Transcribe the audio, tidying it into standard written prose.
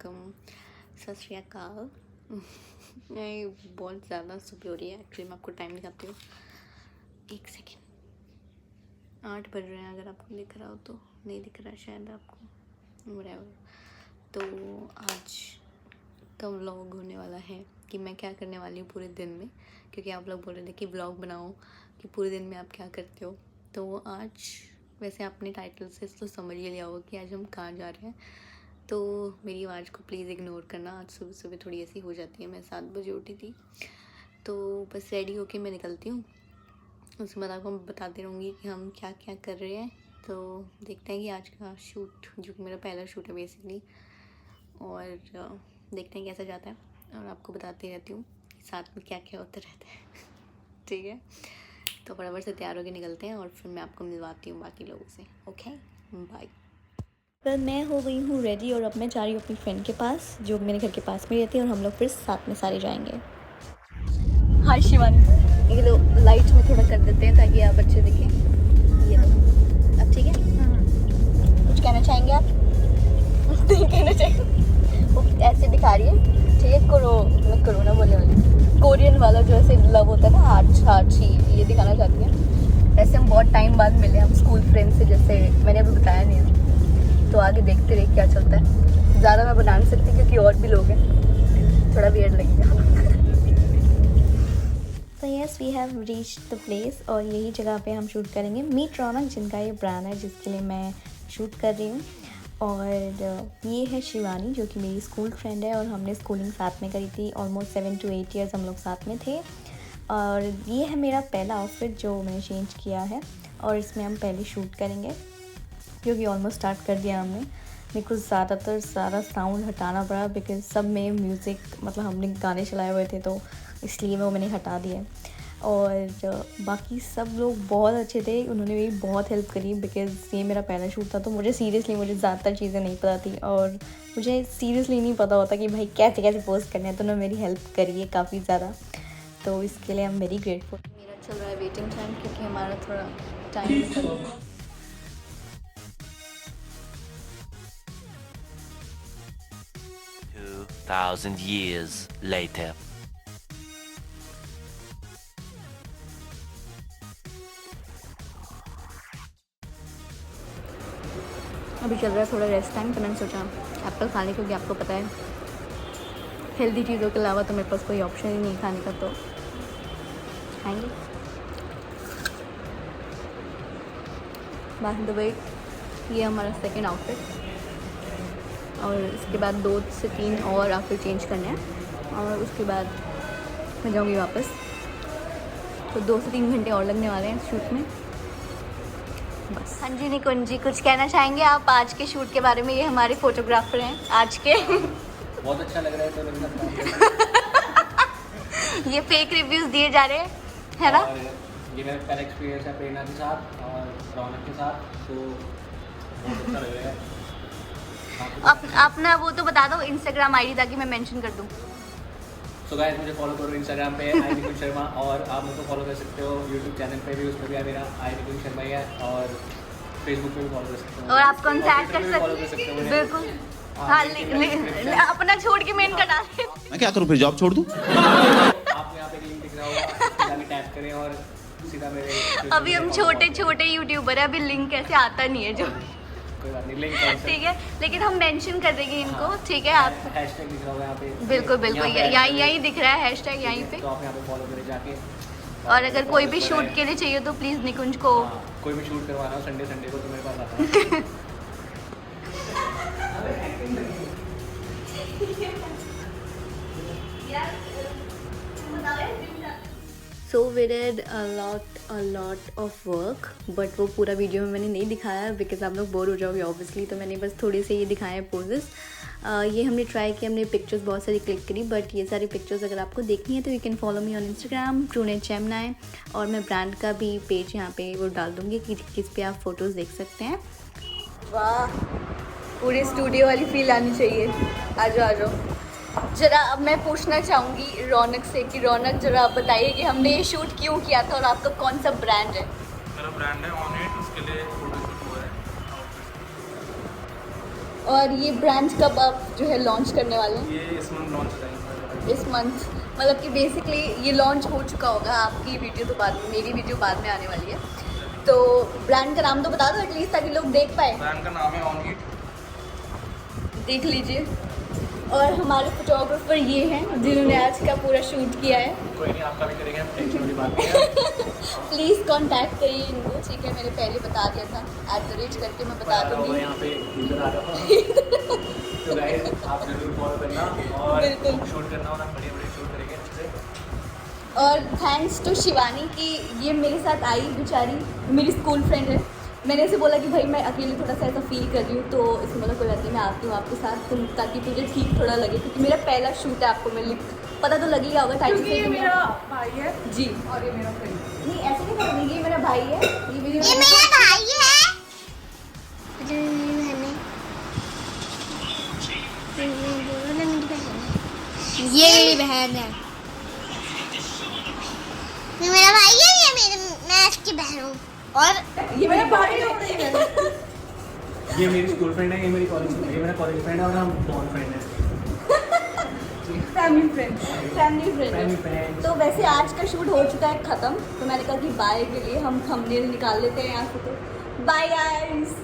वालेकुम, सत श्री अकाल। नहीं, बहुत ज़्यादा सुबह हो रही है। एक्चुअली मैं आपको टाइम दिखाती हूँ, 1 सेकेंड। 8 बज रहे हैं, अगर आपको दिख रहा हो तो। नहीं दिख रहा है शायद आपको, व्हाटएवर। तो आज का व्लॉग होने वाला है कि मैं क्या करने वाली हूँ पूरे दिन में, क्योंकि आप लोग बोल रहे थे कि व्लॉग बनाओ कि पूरे दिन में आप क्या करते हो। तो आज वैसे आपने टाइटल से तो समझ ही लिया होगा कि आज हम कहाँ जा रहे हैं, तो मेरी आवाज़ को प्लीज़ इग्नोर करना। आज सुबह सुबह थोड़ी ऐसी हो जाती है। मैं 7 बजे उठी थी, तो बस रेडी होके मैं निकलती हूँ। उसके बाद आपको मैं बताती रहूँगी कि हम क्या क्या कर रहे हैं। तो देखते हैं कि आज का शूट, जो कि मेरा पहला शूट है बेसिकली, और देखते हैं कैसा जाता है, और आपको बताती रहती हूँ कि साथ में क्या क्या होता रहता है। ठीक है, तो फटाफट से तैयार होकर निकलते हैं और फिर मैं आपको मिलवाती हूँ बाकी लोगों से। Okay, bye. पर मैं हो गई हूँ रेडी और अब मैं जा रही हूँ अपनी फ्रेंड के पास, जो मेरे घर के पास में रहती है, और हम लोग फिर साथ में सारे जाएंगे। हाय शिवानी, ये लो लाइट में थोड़ा कर देते हैं ताकि आप अच्छे दिखें। ये लो, अब ठीक है। कुछ कहना चाहेंगे आप? नहीं कहना चाहेंगे। वो ऐसे दिखा रही है, ठीक है। कोरोना बोलने वाली, कोरियन वाला जो ऐसे लव होता है ना, हार्ट ये दिखाना चाहती है। ऐसे हम बहुत टाइम बाद मिले, हम स्कूल फ्रेंड से, जैसे मैंने अभी बताया नहीं है। तो आगे देखते रहे क्या चलता है। ज़्यादा मैं बना नहीं सकती क्योंकि और भी लोग हैं, थोड़ा वियर्ड लगेगा। तो yes, we have reached the place, और यही जगह पे हम शूट करेंगे। मीट रौनक जिनका ये ब्रांड है, जिसके लिए मैं शूट कर रही हूँ। और ये है शिवानी, जो कि मेरी स्कूल फ्रेंड है, और हमने स्कूलिंग साथ में करी थी। ऑलमोस्ट 7 to 8 ईयर्स हम लोग साथ में थे। और ये है मेरा पहला आउटफिट जो मैंने चेंज किया है, और इसमें हम पहले शूट करेंगे, क्योंकि ऑलमोस्ट स्टार्ट कर दिया हमने। मेरे को ज़्यादातर सारा साउंड हटाना पड़ा, बिकॉज सब में म्यूज़िक, मतलब हमने गाने चलाए हुए थे, तो इसलिए वो मैंने हटा दिया। और बाकी सब लोग बहुत अच्छे थे, उन्होंने मेरी बहुत हेल्प करी, बिकॉज ये मेरा पहला शूट था। तो मुझे ज़्यादातर चीज़ें नहीं पता थी, और मुझे सीरियसली नहीं पता होता कि भाई कैसे कैसे पोस्ट करने हैं। तो उन्होंने मेरी हेल्प करी है काफ़ी ज़्यादा, तो इसके लिए आई एम वेरी ग्रेटफुल। मेरा चल रहा है वेटिंग टाइम, क्योंकि हमारा थोड़ा टाइम 2,000 years later. अभी चल रहा है थोड़ा रेस्ट टाइम, तो मैंने सोचा एप्पल खा लें, क्योंकि आपको पता है हेल्दी चीज़ों के अलावा तो मेरे पास कोई ऑप्शन ही नहीं खाने का, तो खाएंगे। बाय द वे, ये हमारा सेकेंड आउटफिट, और इसके बाद 2 से 3 और आउटफिट चेंज करने हैं, और उसके बाद मैं जाऊँगी वापस। तो 2 से 3 घंटे और लगने वाले हैं शूट में, बस। हाँ जी निकुंज जी, कुछ कहना चाहेंगे आप आज के शूट के बारे में? ये हमारे फोटोग्राफर हैं आज के। बहुत अच्छा लग रहा है, तो ये फेक रिव्यूज़ दिए जा रहे हैं, है ना? और ये मेरा पहला एक्सपीरियंस है प्रेरणा के साथ और रौनक के साथ, तो बहुत अच्छा लग रहा है। अपना वो तो बता दो इंस्टाग्राम आईडी, ताकि मैं मेंशन कर दूं। सो गाइस, मुझे फॉलो करो इंस्टाग्राम पे आई निकुंज शर्मा, और आप मुझे फॉलो कर सकते हो यूट्यूब चैनल पे भी, उस पर भी है मेरा आई निकुंज शर्मा ही है, और फेसबुक पे भी फॉलो कर सकते हो, और आप कॉन्टैक्ट कर सकते हो। बिल्कुल। हाँ, अपना छोड़ के मेन का डाल। मैं क्या करूँ, फिर जॉब छोड़ दूँ? आपको यहाँ पे लिंक दिख रहा होगा, जाके टैप करें और सीधा मेरे। अभी हम छोटे छोटे यूट्यूबर है, अभी लिंक कैसे आता नहीं है जो। कोई बात नहीं, लिंक ठीक है, लेकिन हम मेंशन कर देंगे इनको। ठीक है, आप हैशटैग दिख रहा होगा यहाँ पे। बिल्कुल बिल्कुल, यहीं दिख रहा है हैशटैग यहीं पे। तो आप यहाँ पे फॉलो करें जाके, और अगर कोई भी शूट के लिए चाहिए तो प्लीज़ निकुंज को। कोई भी शूट करवाना हो संडे को तो मेरे पास आता है। So we did a lot of work, but वो पूरा वीडियो में मैंने नहीं दिखाया, बिकॉज आप लोग बोर हो जाओगे ऑब्वियसली। तो मैंने बस थोड़े से ये दिखाए हैं पोजेस। ये हमने ट्राई किया, हमने पिक्चर्स बहुत सारी क्लिक करी, बट ये सारी पिक्चर्स अगर आपको देखनी है तो you can follow me on Instagram TrueNetGemini, और मैं ब्रांड का भी पेज यहाँ पे वो डाल दूँगी कि किस पे आप फ़ोटोज़ देख सकते हैं। वाह, पूरे स्टूडियो वाली फील आनी चाहिए। आ जाओ। ज़रा अब मैं पूछना चाहूँगी रौनक से कि रौनक, ज़रा आप बताइए कि हमने ये शूट क्यों किया था, और आपका कौन सा ब्रांड है? मेरा ब्रांड है ऑन इट, उसके लिए फोटोशूट हुआ है। और ये ब्रांच कब आप जो है लॉन्च करने वाले हैं? ये इस मंथ लॉन्च करेंगे। इस मंथ, मतलब कि बेसिकली ये लॉन्च हो चुका होगा, आपकी वीडियो तो बाद में, मेरी वीडियो बाद में आने वाली है। तो ब्रांड का नाम तो बता दो एटलीस्ट, ताकि लोग देख पाए। ब्रांड का नाम है ऑन हीट। देख लीजिए। और हमारे फोटोग्राफर ये हैं जिन्होंने आज का पूरा शूट किया है। कोई नहीं, आपका भी करेंगे, टेंशन वाली बात नहीं है। प्लीज़ कांटेक्ट करिए इनको, ठीक है? मैंने पहले बता दिया था, @ करके मैं बता दूँगी। यहाँ पे इधर आ जाओ। तो गाइस आप जरूर फॉलो करना और बिल्कुल। शूट करना, और हम बड़े शूट करेंगे अच्छे से। और थैंक्स टू शिवानी कि ये मेरे साथ आई, बेचारी मेरी स्कूल फ्रेंड है। मैंने ऐसे बोला कि भाई मैं अकेले थोड़ा सा ऐसा फील कर रही हूँ, तो इसमें बोला कोई बात नहीं, मैं आती हूँ आपके साथ, तुम ताकि तुझे ठीक थोड़ा लगे, क्योंकि मेरा पहला शूट है, आपको मैं पता तो लग ही गया होगा टाइटल से। ये मेरा भाई है जी, और ये मेरा फ्रेंड। नहीं ऐसे नहीं करोगे, ये मेरा भाई है, ये मेरी ये मेरा भाई है। ये मेरी बहन है। ये मेरा भाई है, मैं इसकी बहन हूँ। और ये मेरा भाई हो रही है। ये मेरी स्कूल फ्रेंड है, ये मेरी कॉलेज, ये मेरा कॉलेज फ्रेंड है, और हम बॉन्ड फ्रेंड है। Family friend. Family family friend. Friend. तो वैसे आज का शूट हो चुका है ख़त्म, तो मैंने कहा कि बाय के लिए हम थंबनेल निकाल लेते हैं यहाँ से। तो बाय गाइस।